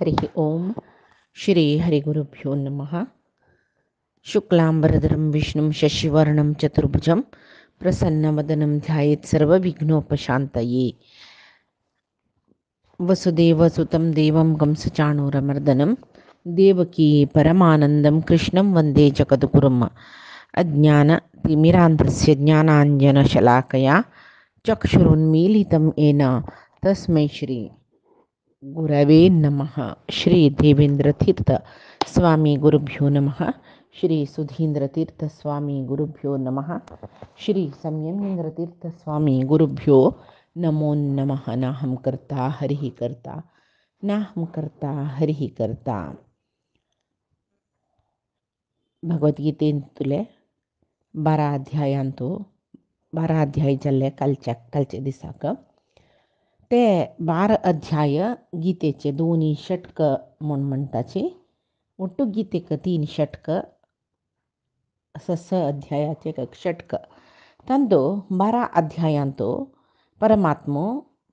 हरि ओम श्री हरिगुरुभ्यो नमः। शुक्लांबरधरं विष्णुं शशिवर्णं चतुर्भुजं प्रसन्नवदनं ध्यायेत् सर्वविघ्नोपशान्तये। वसुदेवसुतं देवं कंसचाणूरमर्दनं देवकी परमानन्दं कृष्णं वन्दे जगद्गुरुम्। अज्ञानतिमिरान्धस्य ज्ञानाञ्जनशलाकया चक्षुरुन्मीलितं येन तस्मै श्री गुरवे नमः। श्री देवेंद्र तीर्थ स्वामी गुरुभ्यो नमः। श्री सुधींद्र तीर्थ स्वामी गुरुभ्यो नमः। श्री संयमेंद्र तीर्थ स्वामी गुरुभ्यो नमो नमः। नाहं कर्ता हरिः कर्ता, नाहं कर्ता हरिः कर्ता. भगवद्गीतेंतुले 12 अध्यायांतो 12 अध्याय जाल्ले कालचे दिसाक. ते 12 अध्याय गीतेचे दोन्ही षटक म्हूण म्हणटाचे. ಒಟ್ಟು गीतेक 3 षटक, 6 अध्यायाचे एक षटक. तांदो 12 अध्यायांतो परमात्मो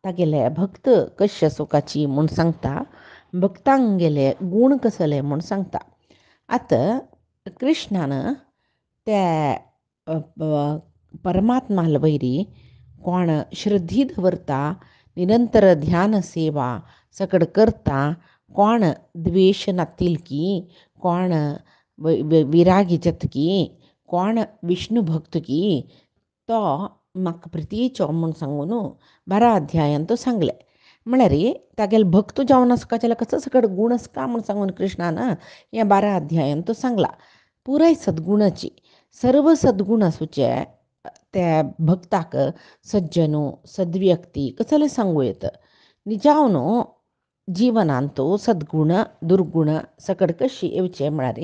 तागेले भक्त कशे सुखाची म्हूण सांगता, भक्तांगेले गुण कसले म्हूण सांगता. आतां कृष्णान त्या परमात्माल वयरी कोण श्रद्धी दवरता, निरंतर ध्यान सेवा सकड करता, कोण द्वेष नातिलकी, कोण विरागी जतकी, कोण विष्णू भक्तकी, तो म्हाका प्रितीचो म्हूण सांगून 12 अध्यायान तो सांगले. म्हळ्यार तागेले भक्त जावन आसका जाल्यार कसो सकड गुण आसका म्हूण सांगून कृष्णान ह्या 12 अध्यायान तो सांगला. पुराय सद्गुणाची सर्व सद्गुण आसूचे त्या भक्ताक सज्जनो सद्व्यक्ती कसले सांगू येता. निजावन जिवनांतो सद्गुण दुर्गुण सकड कशी येवचे म्हळ्यार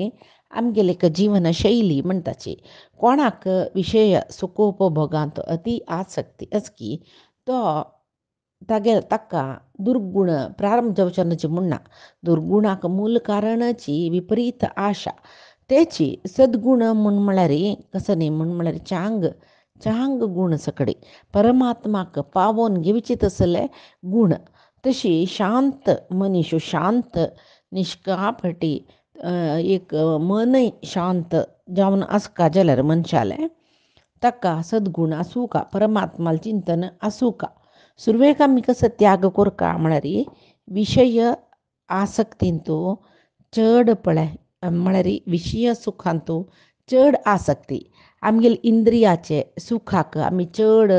आमगेले एक जीवन शैली म्हणटाची. कोणाक विशय सुखोपभोगांत अति आसक्ती आसकी तो ताका दुर्गुण प्रारंभ जावचे न्हय म्हणना. दुर्गुणाक मूल कारणाची विपरीत आशा तेची सद्गुण म्हूण म्हळ्यार कसं न्ही म्हूण म्हळ्यार चांग गुण सकडी परमात्माक पावोन घेवचे तसले गुण. तशी शांत मनीस शांत निश्कापटी एक मनय शांत जावन आसका जाल्यार मनशाले ताका सद्गुण आसूं का, परमात्माल चिंतन आसूं का. सुरवेक आमी कसो त्याग करता म्हळ्यार विशय आसक्तींतू चड पळय म्हळ्यार विशय सुखांतू चड आसक्ती. आमगेले इंद्रियाचे सुखाक आमी चड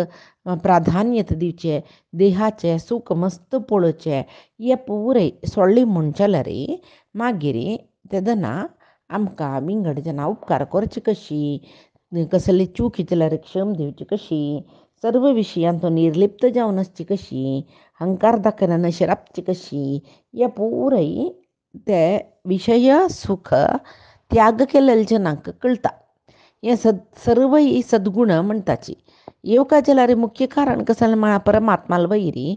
प्राधान्यत दिवचे, देहाचे सुख मस्त पळोवचे, हे पुरय सोडली म्हूण जाल्यार मागीर तेदना आमकां विंगड जना उपकार करची कशी, कसली चूक जाल्यार क्षम दिवची कशी, सर्व विशयांत निर्लिप्त जावन आसची कशी, अहंकार दाखयना नशरापची कशी, हे पुरय ते विशय सुख त्याग केलेले जनांक कळटा. हे सर्व ही सद्गुण म्हणटाची. येवका जाल्यार मुख्य कारण कसलें म्हळ्यार परमात्माल वयरी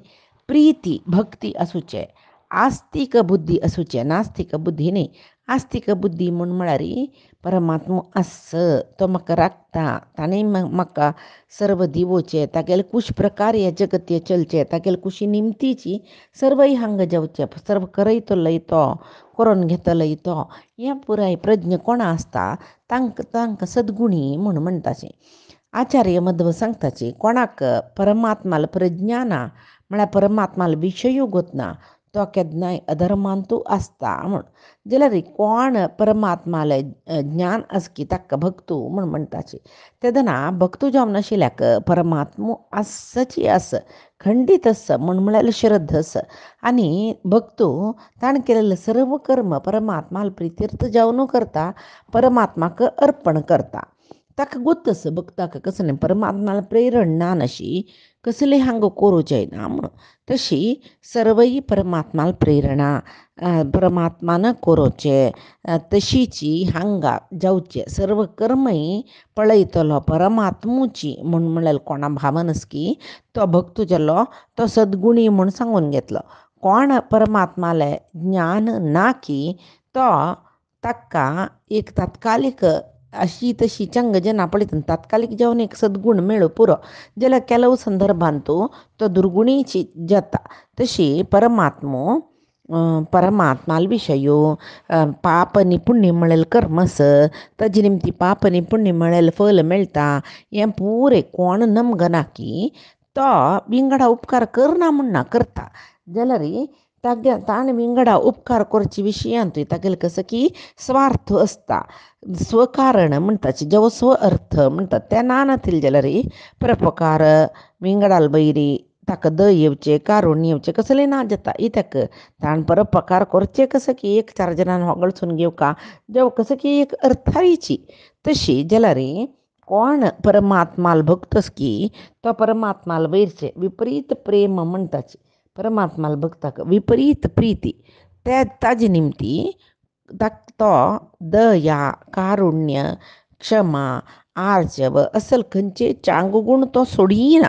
प्रीती भक्ती आसूचे, आस्तीक बुद्धी आसूचे, नास्तीक बुद्धी न्ही. आस्तीक बुद्धी म्हूण म्हळ्यार परमात्मो आस, तो म्हाका राखता, ताणें म्हाका सर्व दिवोचे, तागेले कुश प्रकार हे जगत हे चलचे, तागेले कुशी निमतीची सर्वय हांग जावचे, सर्व करयतलोय तो, करून घेतलोय तो, हें पुराय प्रज्ञ कोणा आसता तांकां सद्गुणी म्हूण म्हणटाचे. आचार्य मध्व सांगताचे कोणाक परमात्माल प्रज्ञा ना म्हळ्यार परमात्माल विशय गोतना तो केन्नाय अधर्मांतू आसता म्हूण. जाल्यार कोण परमात्माल ज्ञान आसकी ताका भक्तू म्हूण म्हणटाचे. तेदना भक्तू जावन आशिल्ल्याक परमात्मो आसची आस, खंडीत आस म्हूण म्हळ्यार श्रद्ध आस. आनी भक्तू ताणें केलेले सर्व कर्म परमात्माल प्रितीर्थ जावनू करता, परमात्माक अर्पण करता. ताका गोत आस भक्ताक कसं न्ही परमात्माल प्रेरण ना अशी कसले हांग करूचे ना म्हणून. तशी सर्वय परमात्माल प्रेरणा परमात्मान करोचे, तशीची हांगा जावचे सर्व कर्मय पळयतलो परमात्मूची म्हूण म्हळ्यार कोणा भावन आसकी तो भक्त जालो तो सद्गुणी म्हूण सांगून घेतलो. कोण परमात्माले ज्ञान ना की तो ताका एक तात्कालीक अशी तशी चंग जना पळयतना तात्कालीक जावन एक सद्गुण मेळो पुरो जाल्यार ಕೆಲವು संदर्भांतू तो दुर्गुणीची जाता. तशी परमात्मो परमात्माल विषयो पाप नी पुण्य मिळेल कर्मस ताजे निमती पाप नी पुण्य मिळेल फल मेळटा हें पुरे कोण नमगना की तो विंगडा उपकार करना म्हणना करता जाल्यार ताणें विंगडा उपकार करचे विशयांतूय तागेलें कसं की स्वार्थ असता स्वकारण म्हणटाचे जेवो स्व अर्थ म्हणटा ते ना नातील जाल्यार परोपकार विंगडाल बैरी ताका दय येवचे कारुण्य येवचे कसलें ना जाता इत्याक ताण परोपकार करचे कसं की एक चार जणांक होगळसून घेवका जेव कसं की एक अर्थायची तशी जाल्यार कोण परमात्माल भक्तस की तो परमात्माल वयरचे विपरीत प्रेम म्हणटाचे परमात्माल भक्ताक विपरीत प्रीती ते ताजे निमती तो दया कारुण्य क्षमा आर्जव असल खंयचे चांगुगूण तो सोडिना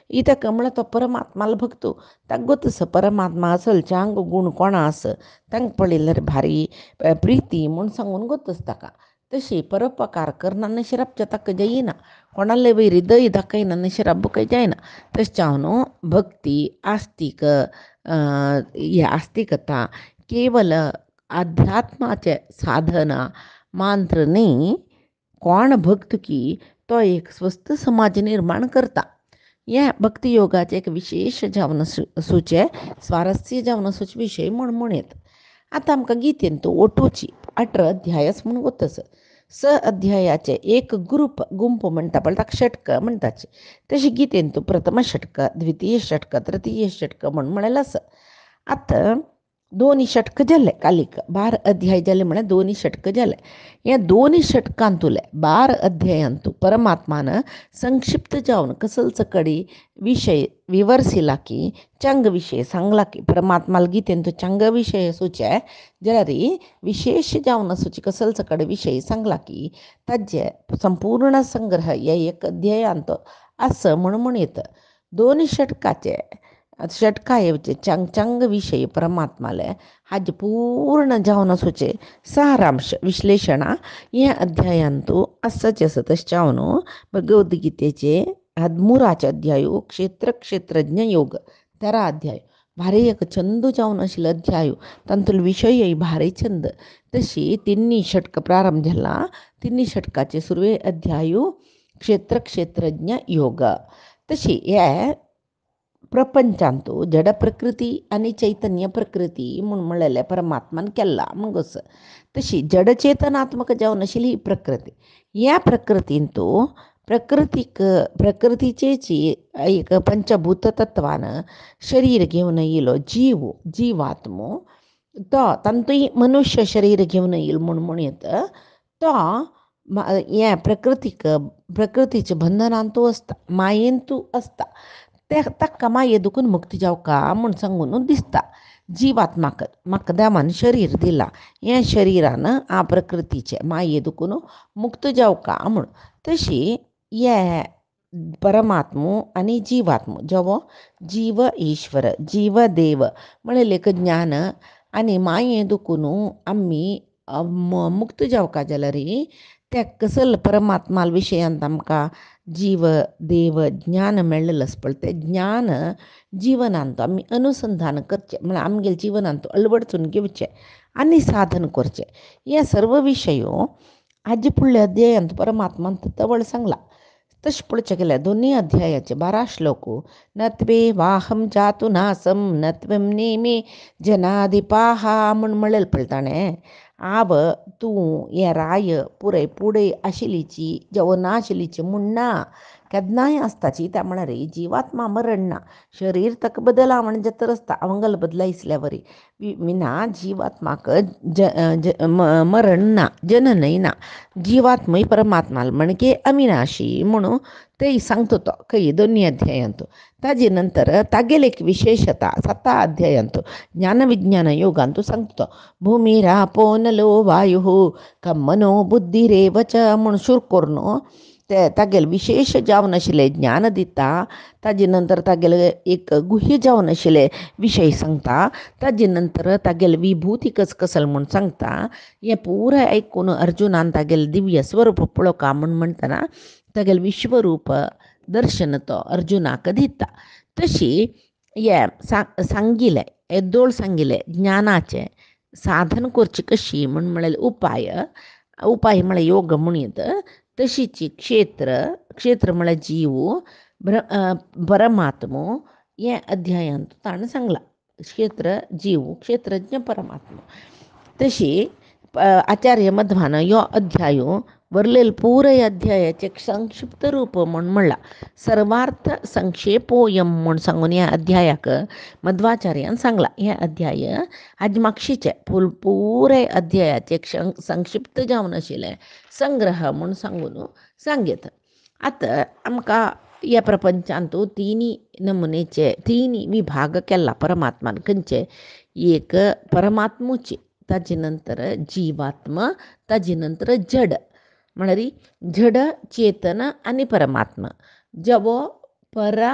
इत्याक म्हळ्यार तो परमात्माल भक्तो ताका गोतस परमात्मा असल चांग गूण कोणा आस तांकां पळयल्यार भारी प्रिती म्हूण सांगून गोतस ताका तशी परोपकार करना निशराबचे ताका जायना कोणाले वयरी दय दाखयना निशराब काही जायना तशें हांव भक्ती आस्तीक ही आस्तिकता केवल अध्यात्माचे साधना मात्र न्ही कोण भक्त की तो एक स्वस्थ समाज निर्माण करता हें भक्ती योगाचे एक विशेष जावन सुचे स्वारस्य जावन सुचे विशय म्हणत आतां आमकां गीतेन तूं ओटोची 18 अध्यायस म्हूण गोतस स अध्यायाचे एक गुंप म्हणटा पळय ताका षटक म्हणटाचे तशी गीतेन तूं प्रथम षटक द्वितीय षटक तृतीय षटक म्हणलें आसा आतां दोनी षटक जाले कालीक 12 अध्याय जाले म्हळ्यार दोनी षटक जाले हे दोनी षटकांतुले 12 अध्यायांतू परमात्मान संक्षिप्त जावन कसल चकडी विषय विवरसिला की चंग विषय सांगला की परमात्माल गीतेन तूं चंग विषय सुचे जाल्यार विशेष जावन सुचे कसल चकड विषय सांगला की ताजे संपूर्ण संग्रह हे एक अध्यायांत असं म्हणत दोन षटका येवचे चंग विषय परमात्माले हाजे पूर्ण जावन सुचे सारांश विश्लेषण हे अध्यायांतू असचे आसा तशें हांव भगवद्गीतेचे 13 अध्यायू क्षेत्रज्ञ योग 13 अध्याय भारी एक छंद जावन आशिल्लो अध्याय तांतूल विशय भारी छंद तशी तिन्नी षटक प्रारंभ जाला तिन्नी षटकाचे सुरवे अध्यायू क्षेत्रज्ञ योग तशी हे प्रपंचांतू जड प्रकृती आणि चैतन्य प्रकृती म्हणून म्हणलेले परमात्मान केला म्हणगोस तशी जडचेतनात्मक जावन आशिल्ली ही प्रकृती ह्या प्रकृतींतू प्रकृतीचेची एक पंचभूत तत्वान शरीर घेवन येयलो जीवात्मो तो तांतूय मनुष्य शरीर घेवन येयलो म्हणत तो हे प्रकृतीच्या बंधनांतू असता मायेंतू असता ताका माये दुखून मुक्ती जावका म्हूण सांगून दिसता जीवात्माक म्हाका देवान शरीर दिला हे शरिरान आ प्रकृतीचे माये दुखून मुक्त जावका म्हूण तशी हे परमात्मो आनी जीवात्मो जेवो जीव ईश्वर जीव देव म्हणले ज्ञान आनी माये दुखून आमी मुक्त जावका जाल्यार त्या कसल परमात्माल विशयांत आमकां जीव देव ज्ञान मेळ्ळेलें आसा पळय तें ज्ञान जिवनांत आमी अनुसंधान करचें म्हळ्यार आमगेल्या जिवनांत अळवडचून घेवचें आनी साधन करचें हे सर्व विशयो हाजे फुडल्या अध्यायांत परमात्मान तवळ सांगला तशें पळोवचें गेल्यार दोनी अध्यायाचे 12 श्लोक नत्वे वाहम जातु नासम नत्वम नेमे जनादिपाहा म्हणलें पळय ताणें आब तूं हें राय पुराय फुडें आशिल्लीची जेवो ना आशिल्लीची म्हूण ना केन्नाय आसताची त्या म्हळ्यार जिवात्मा मरण ना शरीर ताका बदला म्हण जतर आसता अवंगल बदलायसल्या वरी विना जिवात्माक मरण ना जननय ना जिवात्मय परमात्माल म्हणजे अविनाशी म्हणून ते सांगतो तो खंय दोनी अध्यायांत ताजे नंतर तागेले एक विशेषता 7 अध्यायांत ज्ञानविज्ञान योगांतू सांगतो भूमिरापो नलो वायु कम मनो बुद्धिरेव च म्हूण सुरू करून ते तागेले विशेष जावन आशिल्ले ज्ञान दिता ताजे नंतर तागेले एक गुह्य जावन आशिल्ले विशय सांगता ताजे नंतर तागेले विभूती कसल म्हूण सांगता हें पुराय आयकून अर्जुनान तागेले दिव्य स्वरूप पळोवका म्हूण म्हणटना तागेले विश्वरूप दर्शन तो अर्जुनाक दिता तशी ये सांगिले येद्दोळ सांगिले ज्ञानाचे साधन करची कशी म्हण म्हळ्यार उपाय म्हळ्यार योग म्हणीत तशीची क्षेत्र म्हळ्यार जीव परमात्मो हे अध्यायांत ताणें सांगला क्षेत्र जीव क्षेत्रज्ञ परमात्मा तशी आचार्य मध्वान यो अध्यायो वरलेल पुरे अध्यायाचे संक्षिप्त रूप म्हण म्हणला सर्वार्थ संक्षेपोयम म्हण सांगून ह्या अध्यायाक मध्वाचार्यान सांगला हे अध्याय आज मागशीचे पुरे अध्यायाचे संक्षिप्त जावन आशिल्ले संग्रह म्हण सांगून सांगीत आतां आमकां ह्या प्रपंचांतू तिनी नमुनेचे तिनी विभाग केला परमात्मान खंयचे एक परमात्मुची ताजे नंतर जीवात्मा ताजे नंतर जड म्हळ्यार जड चेतन आनी परमात्मा जवो परा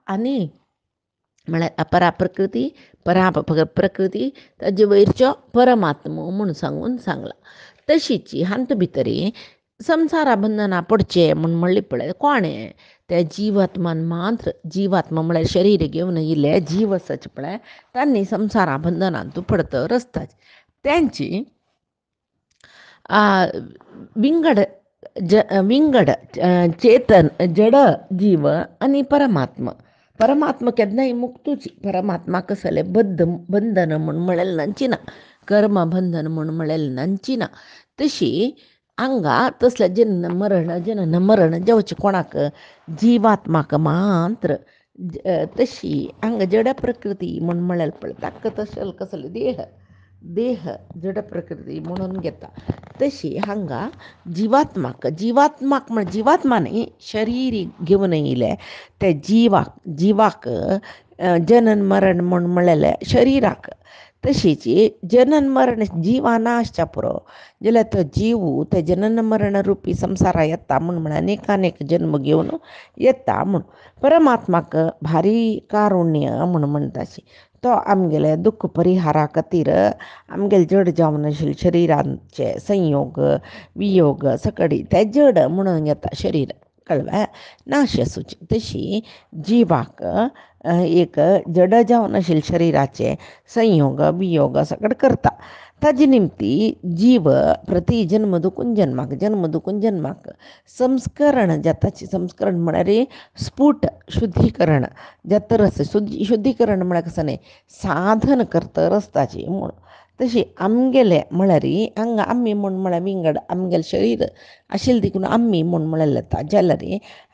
आनी म्हळ्यार अपरा प्रकृती परा प्रकृती ताजे वयरच्यो परमात्मो म्हूण सांगून सांगला तशीची हांत भितरी संवसारा बंधना पडचे म्हूण म्हणले पळय कोणें त्या जीवात्मान मात्र जीवात्मा म्हळ्यार शरीर घेवन येयले जीव आसाचे पळय तांणी संवसारा बंधनांतू पडतर आसताच त्यांची विंगड चेतन जड जीव आनी परमात्मा केन्नाय मुक्तूची परमात्मा कसले बंधन म्हूण म्हळेल नांची ना कर्म बंधन म्हूण म्हळेल नांची ना तशी हांगा तसले जनन मरण जावचे कोणाक जीवात्माक मात्र तशी हांगा जड प्रकृती म्हूण म्हळेल पळय ताका तशें कसले देह जड प्रकृती म्हणून घेता तशी हांगा जीवात्माक म्हण जीवात्मा न्ही शरीर घेवन येयले ते जिवाक जनन मरण म्हूण म्हळेले शरिराक तशीची जनन मरण जिवा ना आसच्या पुरो जाल्यार तो जीव ते जनन मरण रुपी संवसारा येता म्हण अनेक जन्म घेवन येता म्हूण परमात्माक भारी कारुण्य म्हूण म्हणटाशी तो आमगेले दुख्ख परिहारा खातीर आमगेले जड जावन आशिल्ले शरिरांचे संयोग वियोग सकडी ते जड म्हणून येता शरीर कळ्ळें नाश आसूची तशी जिवाक एक जड जावन आशिल्ले शरिराचे संयोग वियोग सकड करता ताजे निमती जीव प्रति जन्म दुखून जन्माक संस्करण जाताची संस्करण म्हळ्यार स्फुट शुद्धीकरण जातर शुद्धीकरण म्हळ्यार कसं न्ही साधन करतर आसताची म्हूण तशी आमगेले म्हळ्यार हांगा आमी म्हूण म्हळ्यार विंगड आमगेलें शरीर आशिल्लें देखून आमी म्हूण म्हळेलें जाता जाल्यार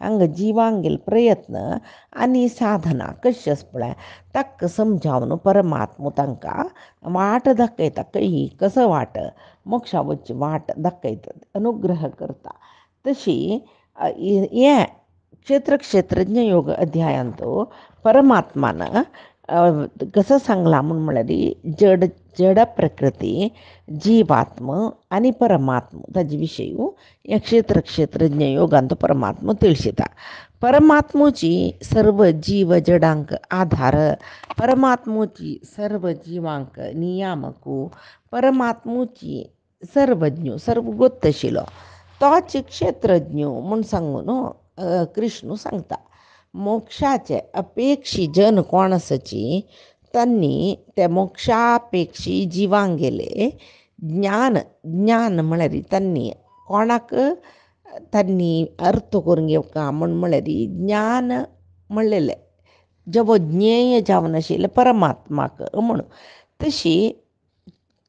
हांगा जिवांगेले प्रयत्न आनी साधना कशी आसा पळय ताका समजावन परमात्मा तांकां वाट दाखयता कही कसो वाट मोक्षा वचची वाट दाखयता अनुग्रह करता तशी हे क्षेत्रज्ञ योग अध्यायांतू परमात्मान कसं सांगला म्हूण म्हळ्यार जड प्रकृती जीवात्म आनी परमात्म ताजे विशयी हे क्षेत्रज्ञ योगांत परमात्मा तिळशिता परमात्मूची सर्व जीव जडांक आधार परमात्मूची सर्व जिवांक नियामकू परमात्मूची सर्वज्ञ सर्व गोत्त आशिल्लो तोच क्षेत्रज्ञ म्हूण सांगून कृष्ण सांगता मोक्षाचे अपेक्षी जन कोण आसाची तांणी ते मोक्षापेक्षी जिवांक गेले ज्ञान म्हळ्यार तांणी कोणाक तांणी अर्थ करून घेवका म्हळ्यार ज्ञान म्हणलेले जवो ज्ञेय जावन आशिल्ले परमात्माक म्हूण तशी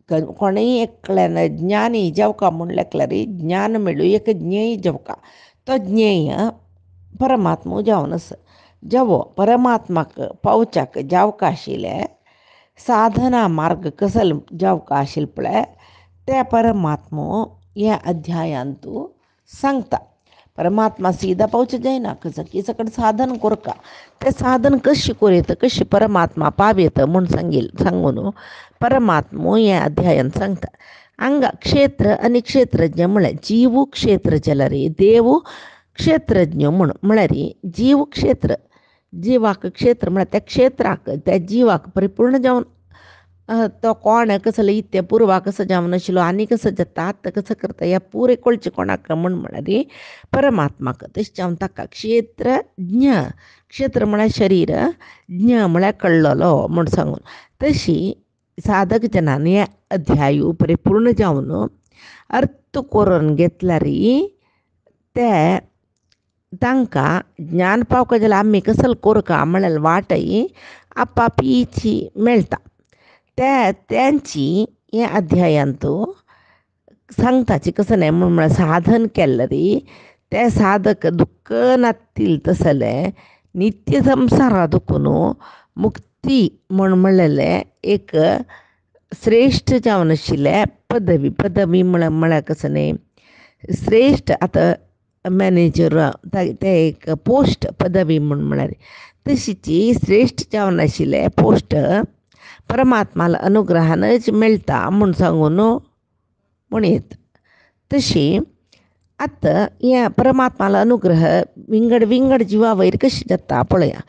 कोणेय एकल्यान ज्ञानी जावका म्हूण लेखल्यार ज्ञान मेळूं एक ज्ञेय जावका तो ज्ञेय परमात्मा जावन आसा जवो परमात्माक पावच्याक जावका आशिल्ले साधना मार्ग कसल जावका आशिल्ले पळय ते परमात्मा ह्या अध्यायांतू सांगता परमात्मा सीधा पावचें जायना की सकड साधन करता तें साधन कशें करीत कशें परमात्मा पावयत म्हूण सांगून परमात्मा ह्या अध्यायांत सांगता हांगा क्षेत्र आनी क्षेत्रज्ञ म्हळ्यार जीव क्षेत्र जाल्यार देव क्षेत्रज्ञ म्हळ्यार जीव क्षेत्र जिवाक क्षेत्र म्हळ्यार त्या क्षेत्राक त्या जिवाक परिपूर्ण जावन तो कोण कसलो इत्ते पुरवा कसो जावन नाशिल्लो आनी कसो जाता आतां कसो करता ह्या पुरे कळचें कोणाक म्हण म्हळ्यार परमात्माक तशें जावन ताका क्षेत्रज्ञ क्षेत्र म्हळ्यार शरीर ज्ञ म्हळ्यार कळ्ळलो म्हूण सांगून तशी साधक जनान हें अध्यायू परिपूर्ण जावन अर्थ करून घेतल्यार ते तांकां ज्ञान पावका जाल्यार आमी कसलो कोरका म्हळ्यार वाटय आपापीची मेळटा त्यांची हे अध्यायांत सांगताची कसं नाही म्हण साधन केलं री ते साधक दुःख नातील तसले नित्य संसारा दुखून मुक्ती म्हणलेले एक श्रेष्ठ जावन आशिल्ले पदवी म्हळ्यार कसं न्ही श्रेष्ठ आतां मॅनेजर ते एक पोस्ट पदवी म्हळ्यार तशीची श्रेष्ठ जावन आशिल्ले पोस्ट परमात्माला अनुग्रहानच मेळटा म्हूण सांगून म्हणयत तशी आतां ह्या परमात्माला अनुग्रह विंगड विंगड जिवा वयर कशें जाता पळया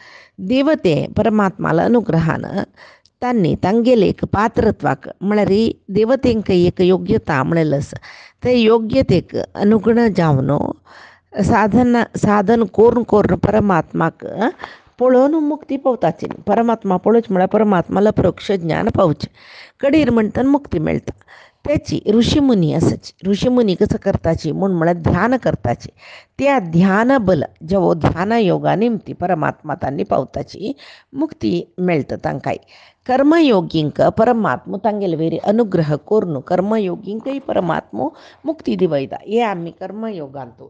देवते परमात्माला अनुग्रहान तांणी तांगेले एक पात्रत्वाक म्हळ्यार देवतेंक एक योग्यता म्हणलेलो आसा ते योग्यतेक अनुगुण जावन साधन करून परमात्माक पळोवन मुक्ती पावताची परमात्मा पळोवचें म्हळ्यार परमात्माला परोक्ष ज्ञान पावचें कडेर म्हणटा मुक्ती मेळटा त्याची ऋषिमुनी आसाची ऋषिमुनी कसं करताची म्हळ्यार ध्यान करताची त्या ध्यान बल जेवो ध्यान योगा निमती परमात्मा तांणी पावताची मुक्ती मेळटा तांकांय कर्मयोगींक परमात्मा तांगेले वेरी अनुग्रह करून कर्मयोगींकय परमात्मा मुक्ती दिवयता हे आमी कर्मयोगांत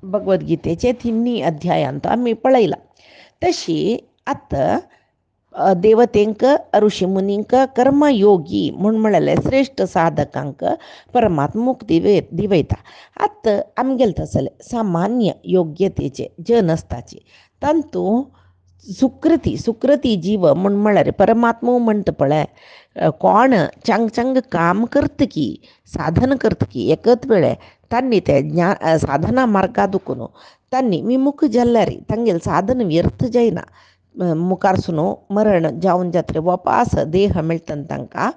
भगवद्गीतेचे 3 अध्यायांत आमी पळयला तशी आतां देवतेंक ऋषिमुनींक कर्मयोगी म्हळ्यार श्रेष्ठ साधकांक परमात्मा मुक्ती दिवयता आतां आमगेले तसले सामान्य योग्यतेचे जन आसताचे तांतू सुकृती जीव म्हळ्यार परमात्मा म्हणटा पळय कोण चांग काम करतकी साधन करतकी एकच वेळे तांणी ते साधना मार्गा दुखून तांणी विमुख जाल्यार तांगेलें साधन व्यर्थ जायना मुखारसून मरण जावन जात्रे वापस देह मेळटना तांकां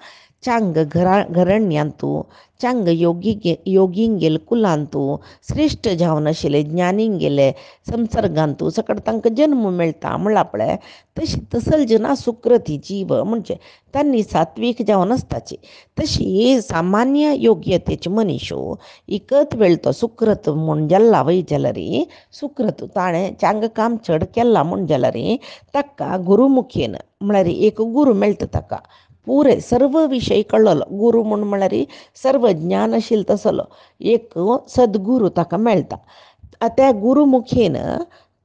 चांग घरण्यांतू चांग योगींगेले कुलांतू श्रेष्ठ जावन आशिल्ले ज्ञानींगेले संसर्गांतू सकट तांकां जन्म मेळटा म्हणला पळय तशी तसल जना सुकृती जीव म्हणजे तांणी सात्वीक जावन आसताची तशी सामान्य योग्यतेचे मनीसो एकच वेळ तो सुकृत म्हूण जाल्ला वय जाल्यार सुकृत ताणें चांग काम चड केलां म्हूण जाल्यार ताका गुरुमुखेन म्हळ्यार एक गुरू मेळटा ताका पुरे सर्व विशय कळलो गुरू म्हळ्यार सर्व ज्ञान आशिल्लो तसलो एक सद्गुरू ताका मेळटा त्या गुरुमुखेन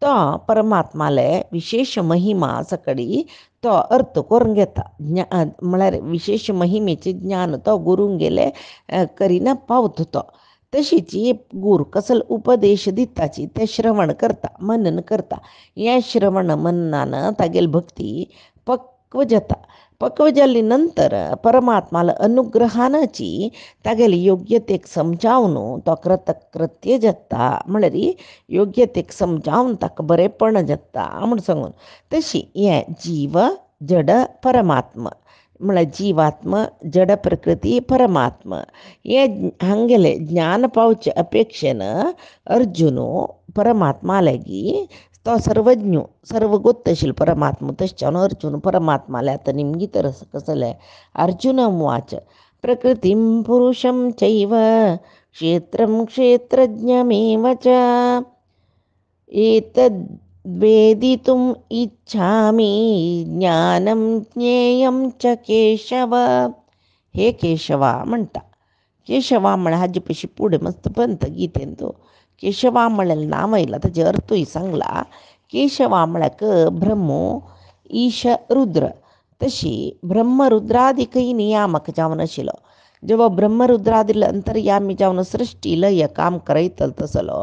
तो परमात्माले विशेष महिमा सकडी तो अर्थ करून घेता म्हळ्यार विशेष महिमेचे ज्ञान तो गुरूंगेले करिना पावता तो तशीच गुरू कसलो उपदेश दिताची ते श्रवण करता मनन करता हे श्रवण मननान तागेली भक्ती पक्व जाता पक्व जाल्ली नंतर परमात्माला अनुग्रहानाची तागेले योग्यतेक समजावन तो कृत्य जाता म्हळ्यार योग्यतेक समजावन ताका बरेपण जाता म्हूण सांगून तशी हे जीव जड परमात्मा म्हळ्यार जीवात्मा जड प्रकृती परमात्मा हे हांगेले ज्ञान पावचे अपेक्षेन अर्जुन परमात्मा लागी तो सर्वज्ञ सर्वगोत्त आशिल्लो परमात्मा तशें अर्जुन परमात्माले आतां निमगीत रस कसले अर्जुन उवाच प्रकृतिं पुरुषं चैव क्षेत्रं क्षेत्रज्ञमेव च एतद्वेदितुम् इच्छामि ज्ञानं ज्ञेयं च केशव हे केशवा म्हणटा केशवा म्हळ्यार हाजे पयशी फुडें मस्त पंत गीतेन तो केशवा म्हळ्यार नांव आयलां ताजे अर्थूय सांगला केशवा म्हळ्यार ब्रह्म ईश रुद्र तशी ब्रह्मरुद्रादिकय नियामक जावन आशिल्लो जेव्हा ब्रह्मरुद्रादी अंतर्यामी जावन सृष्टी लय काम करयतलो तसलो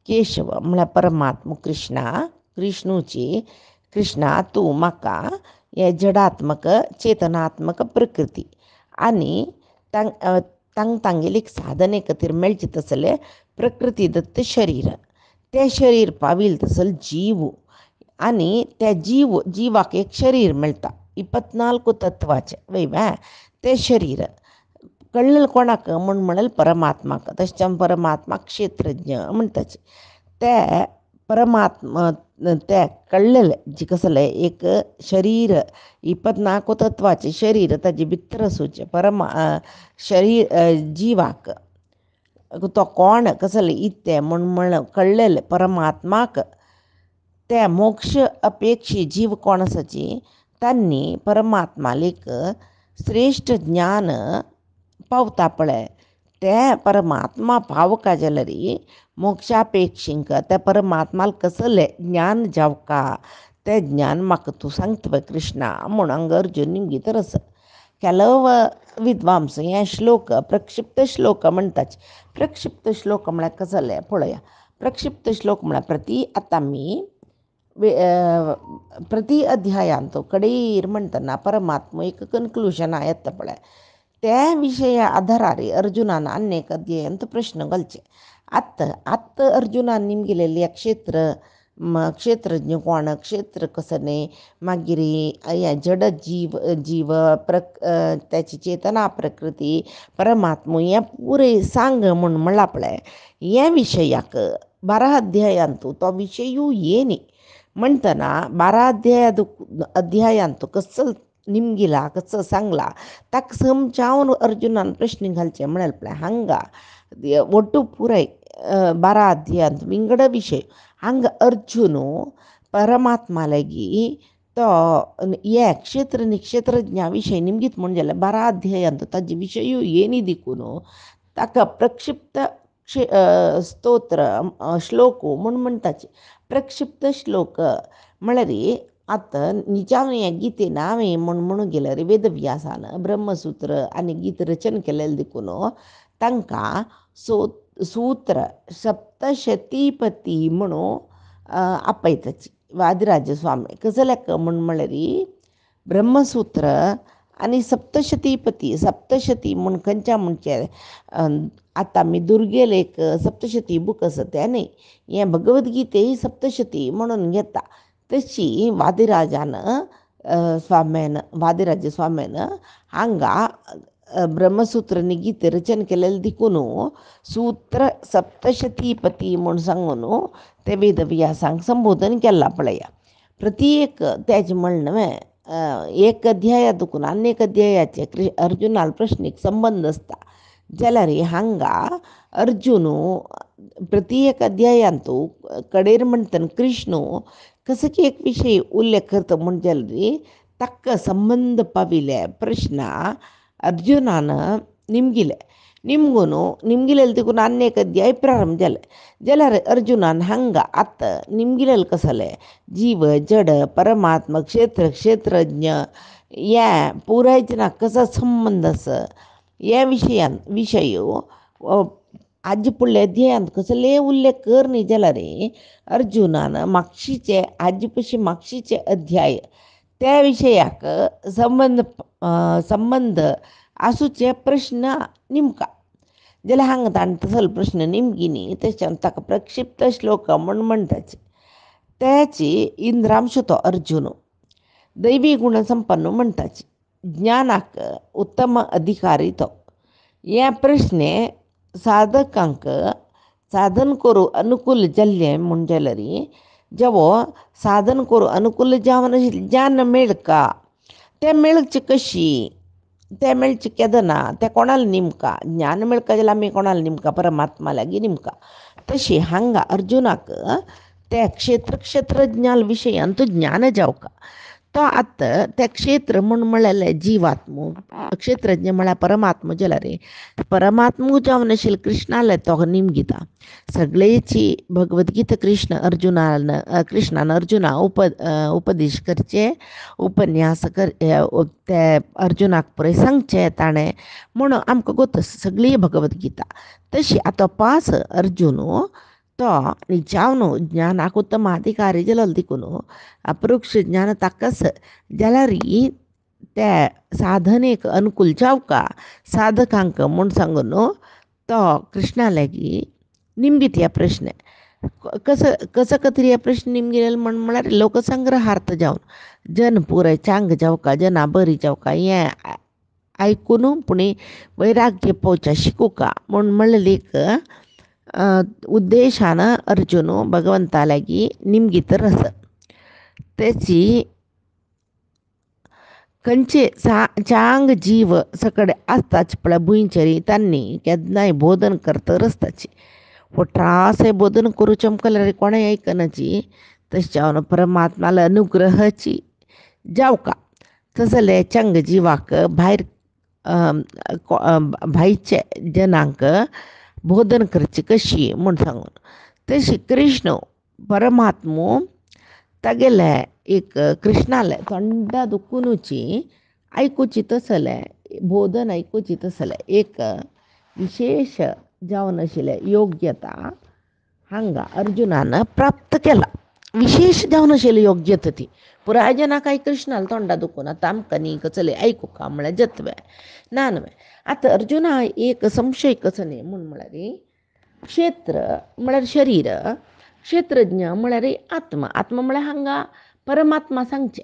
केशव म्हळ्यार परमात्मा कृष्णूची कृष्णा तूं म्हाका हे जडात्मक चेतनात्मक प्रकृती आनी तांगेली साधने खातीर मेळचे तसले प्रकृती दत्त शरीर ते शरीर पाविल तसल जीव आनी त्या जिवाक एक शरीर मेळटा 24 तत्वाचे वैव्या ते शरीर कळलं कोणाक म्हण म्हणेल परमात्माक. तशें परमात्मा क्षेत्रज्ञ म्हणटाचे ते परमात्मा ते कळलेले जी कसले एक शरीर 24 तत्वाचे शरीर ताजे भितर आसूचे शरीर जिवाक तो कोण कसले इत्ते म्हण कळलेले परमात्माक ते मोक्ष अपेक्षी जीव कोण आसाची त्यांनी परमात्मालेक श्रेष्ठ ज्ञान पावता पळय ते परमात्मा पावका जाल्यारी मोक्षापेक्षींक त्या परमात्माला कसले ज्ञान जावका ते ज्ञान म्हाका तूं सांगता पळय कृष्णा म्हूण हांगा अर्जून निमगीत रस ಕೆಲವ विद्वांस हे श्लोक प्रक्षिप्त श्लोक म्हणटात. प्रक्षिप्त श्लोक म्हळ्यार कसले पळया. प्रक्षिप्त श्लोक म्हळ्यार आतां आमी प्रति अध्यायांत कडेर म्हणटना परमात्मा एक कन्क्लुजना येता पळय त्या विशया आधारार अर्जुनान अनेक अध्यायांत प्रश्न घालचे. आत्त अर्जुनान निमगेलेले क्षेत्रज्ञ कोण क्षेत्र कसने मागीर हे जड जीव त्याची चेतना प्रकृती परमात्मा हें पुरे सांग म्हूण म्हणला पळय हे विशयाक 12 अध्यायांत तो विशयूय येनी म्हणटना 12 अध्यायांत कसो निमगिला कसो सांगला ताका समजावन अर्जुनान प्रश्न घालचे म्हणाल पळय हांगा ಒಟ್ಟು ಪೂರೈ 12 अध्यायांत विंगड विषय हांगा अर्जुन परमात्मालागी तो हे क्षेत्र निक्षेत्रज्ञा विशय निमगीत म्हण जाल्यार 12 अध्यायांत ताजे विशयूय येनी देखून ताका प्रक्षिप्त स्तोत्र श्लोक म्हूण म्हणटाचे. प्रक्षिप्त श्लोक म्हळ्यार आतां निजान हें गितेन हांवें म्हणून गेल्यार वेदव्यासान ब्रह्मसूत्र आनी गीत रचन केलेलें देखून तांकां सूत्र सप्तशतीपती म्हणून आपयताची वादिराज स्वामी कसल्याक म्हळ्यार ब्रह्मसूत्र आनी सप्तशती म्हूण खंयच्या म्हणचे आतां आमी दुर्गेल एक सप्तशती बूक आसा तें न्ही हें भगवद्गीते ही सप्तशती म्हणून घेता तशी वादिराज स्वाम्यान हांगा ब्रह्मसूत्र आनी गीत रचन केलेलें देखून सूत्र सप्तशतीपती म्हूण सांगून ते वेदव्यासांक संबोधन केलां पळया. प्रत्येक तेजें म्हणणें एक अध्याया देखून अनेक अध्यायाचे अर्जुनाल प्रश्नीक संबंध आसता जाल्यार हांगा अर्जुन प्रत्येक अध्यायांत कडेर म्हणटना कृष्ण कसो की एक विशय उल्लेख करता म्हण जाल्यार ताका संबंध पाविले प्रश्न अर्जुनान निमगिलेले देखून अनेक अध्याय प्रारंभ जाले जाल्यार अर्जुनान हांगा आतां निमगिलेले कसले जीव जड परमात्मा क्षेत्रज्ञ हे पुरायजना कसा संबंध आसा हे विशय आज फुडल्या अध्यायांत कसले उल्लेख कर न्ही जाल्यार अर्जुनान मागशीचे अध्याय त्या विशयाक संबंध आसूचे प्रश्न निमका जाल्यार हांगा ताणें तसलो प्रश्न निमगी न्ही तशें ताका प्रक्षिप्त श्लोक म्हूण म्हणटाचे. त्याची इंद्रांश तो अर्जुन दैवी गुण संपन्न म्हणटाचे ज्ञानाक उत्तम अधिकारी तो हे प्रश्ने साधकांक साधन करूं अनुकूल जाल्ले म्हण जाल्यार जेवो साधन करूं अनुकूल जावन ज्ञान मेळका तें मेळचें कशी तें मेळचें केदना तें कोणाल निमका ज्ञान मेळका जाल्यार आमी कोणाल निमका परमात्मा लागीं निमका. तशी हांगा अर्जुनाक त्या क्षेत्रज्ञाल विशयांत ज्ञान जावका तो आतां त्या क्षेत्र म्हूण म्हळ्यार जिवात्मा क्षेत्रज्ञ म्हळ्यार परमात्मा जाल्यार परमात्मा जावन आशिल्ले कृष्णाले तो निमगिता सगळेची भगवद्गीता कृष्णान अर्जुना उपदेश करचे उपन्यास ते अर्जुनाक पुरे सांगचे ताणें म्हूण आमकां गोत सगळी भगवद्गीता. तशी आतां पास अर्जुन तो निजावन ज्ञानाक उत्तम अधिकारी जालो देखून अपरोक्ष ज्ञान ताकाच जाल्यार त्या साधनेक अनुकूल जावका साधकांक म्हूण सांगून तो कृष्णा लागीं निमगीत ह्या प्रश्न कसं कसं कतरी या प्रश्न निमगेलेलं म्हळ्यार लोकसंग्रहार्थ जावन जन पुरय चांग जाव का जना बरी जाव का हें आयकून पुणे वैराग्य पोवच्या शिकू का म्हूण म्हणलेलीक उद्देशानं अर्जुन भगवंता लागीं निमगीत रस त्याची खंयचे चांग जीव सकड आसताच पळय भुंयचेरी तांणी केन्नाय बोधन करता रसताची वो त्रास बोधन करूचे मुखार कोणें आयकनाची तशें जावन परमात्माला अनुग्रहाची जावका तसले चंग जिवाक भायर भायचे जनांक बोधन करची कशी म्हूण सांगून तशी कृष्ण परमात्मो तागेले एक कृष्णाले थंड दुखुनूची आयकुची तसले बोधन आयकुची तसले एक विशेष जावन आशिल्ले योग्यता हांगा अर्जुनान प्राप्त केला विशेष जावन आशिल्ली योग्यता ती पुराय जनाक कृष्णाला तोंडा दुखून आतां आमकां न्ही चले आयकूं का म्हळ्यार जतवे ना न्हय आतां अर्जुना एक संशय कसो न्ही म्हूण म्हळ्यार क्षेत्र म्हळ्यार शरीर क्षेत्रज्ञ म्हळ्यार आत्मा आत्मा म्हळ्यार हांगा परमात्मा सांगचे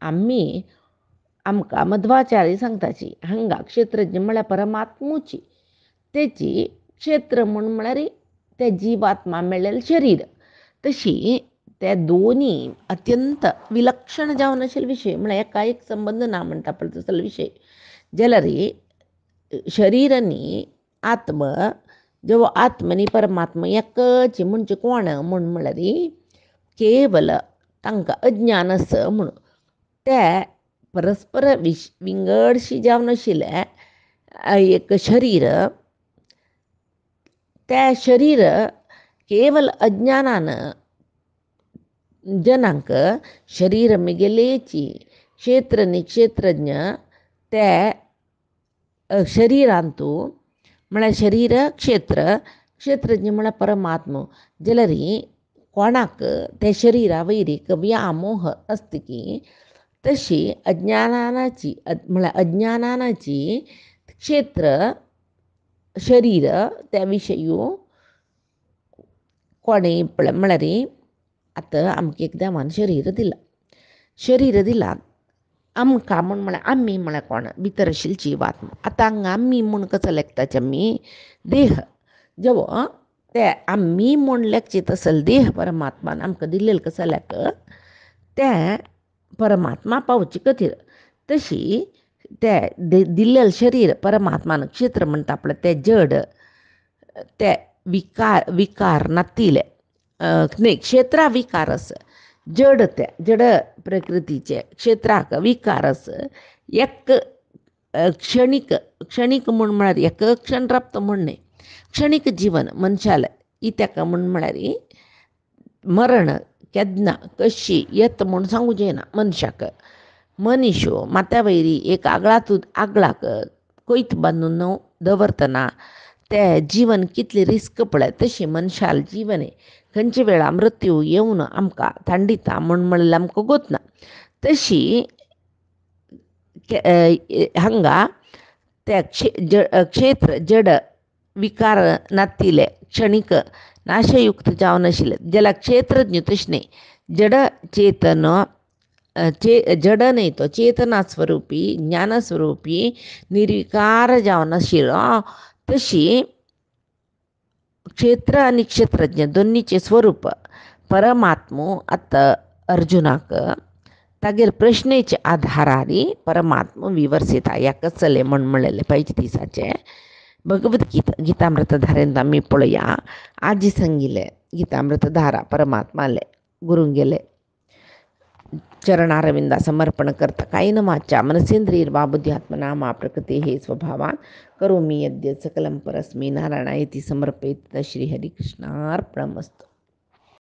आमी आमकां मध्वाचार्य सांगताची हांगा क्षेत्रज्ञ म्हळ्यार परमात्मुची तेची क्षेत्र म्हळ्यार ते जीवात्मा मेळ्ळेलें शरीर तशी ते दोनी अत्यंत विलक्षण जावन आशिल्ले विशय म्हळ्यार एका एक संबंध ना म्हणटा पळय तसले विशय जाल्यार शरीर न्ही आत्म जो आत्म न्ही परमात्मा एकच म्हणजे कोण म्हूण म्हळ्यार केवल तांकां अज्ञान आस म्हणून ते परस्पर विंगडशी जावन आशिल्ले एक शरीर ते शरीर केवल अज्ञानान जनांक शरीर मिगेलेची क्षेत्र न्ही क्षेत्रज्ञ ते शरिरांतू म्हळ्यार शरीर क्षेत्र क्षेत्रज्ञ म्हळ्यार परमात्मा जाल्यार कोणाक ते शरिरा वैरीक व्यामोह आसता की तशी अज्ञानाची म्हळ्यार अज्ञानाची क्षेत्र शरीर त्या विशयी कोणें म्हळ्यार आतां आमकां एक देवान शरीर दिला आमकां म्हूण म्हळ्यार आमी म्हळ्यार कोण भितर आशिल्ली जिवात्मा आतां हांगा आमी म्हूण कसो लेखताचे आमी देह जो ते आमी म्हूण लेखचे तसले देह परमात्मान आमकां दिल्लेलो कसो लेख ते परमात्मा पावचे खातीर तशी ते दिल्लेलें शरीर परमात्मान क्षेत्र म्हणटा पळय ते जड ते विकार नातिले न्ही क्षेत्रा विकार आस जड ते जड प्रकृतीचे क्षेत्राक विकार आस एक क्षणीक म्हूण म्हळ्यार एक क्षण रप्त म्हूण न्ही क्षणीक जीवन मनशाले इत्याक म्हूण म्हळ्यार मरण केन्ना कशी येत म्हूण सांगूं जायना मनशाक मनीसो माथ्या वयरी एक आगळाक कोयत बांदून दवरतना ते जीवन कितलें रिस्क पळय तशी मनशाल जीवन खंयचे वेळा मृत्यू येवन आमकां थांडिता म्हूण म्हणल्यार आमकां गोतना तशी हांगा ते क्षेत्र जड विकार नातिले क्षणीक नाशयुक्त जावन आशिल्ले जाल्यार क्षेत्रज्ञ तशें न्ही जड चेतन जड न्ही तो चेतना स्वरुपी ज्ञानस्वरुपी निर्विकार जावन आशिल्लो तशी क्षेत्र आनी क्षेत्रज्ञ दोनीचे स्वरूप परमात्मो आतां अर्जुनाक तागेले प्रश्नेचे आधारार परमात्मा विवर्सिता याकच चले म्हूण म्हणलेले पाहिजे दिसाचे गीतामृतधारेंत आमी पळोवया आजी सांगिल्ले गीतामृतधारा परमात्माले गुरूंगेले चरणारविंदा समर्पण करता कायेन वाचा मनसेंद्रियर्वा बुद्ध्यात्मना प्रकृतेः स्वभावान् करोमि यद्यत् सकलं परस्मै नारायणायेति समर्पयेत् श्रीहरिकृष्णार्पणमस्तु।